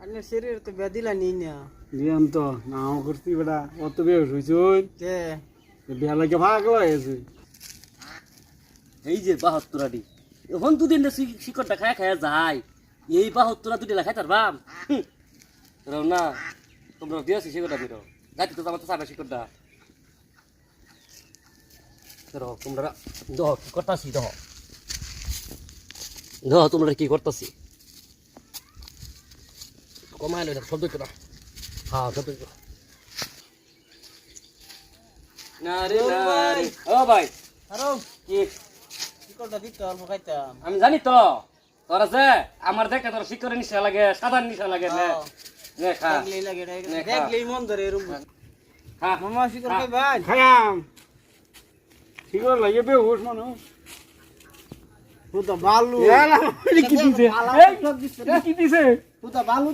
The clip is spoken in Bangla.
আনে শরীর তো বেদিলা নি না দিয়াম তো নাও করছি বেটা অত বেশ হইছুন কে বিয়া লাগে পাগল হয়েছে এই যে 72 আডি এখন দুদিন শিকড়টা খায় খায় যায় এই 72 দুদিন খাই তার বাম রাও না তোমরা দিয়েছি শিকড়টা দিরো গাইতে তো আমার তো সারা শিকড়টা রাও তোমরা দহ কি করতাছি দহ দহ তোমরা কি করতাছি কমাই লই শব্দ তো না হ্যাঁ শব্দ তো না রে ও ভাই আরো কি কি করটা দিত অল্প খাইতাম আমি জানি তো তোর আছে আমার দেখে তোর শিকড়ের নিশা লাগে সাধারণ নিশা লাগে নে খা দেখলেই লাগে নে খা। দেখলেই মন ধরে এরম খা মামা শিকর খাই ভাই খায়াম ঠিক লাগে বেহুশ মানুষ তুই তো বালু কি দিছে এই কি দিছে তুই তো বালু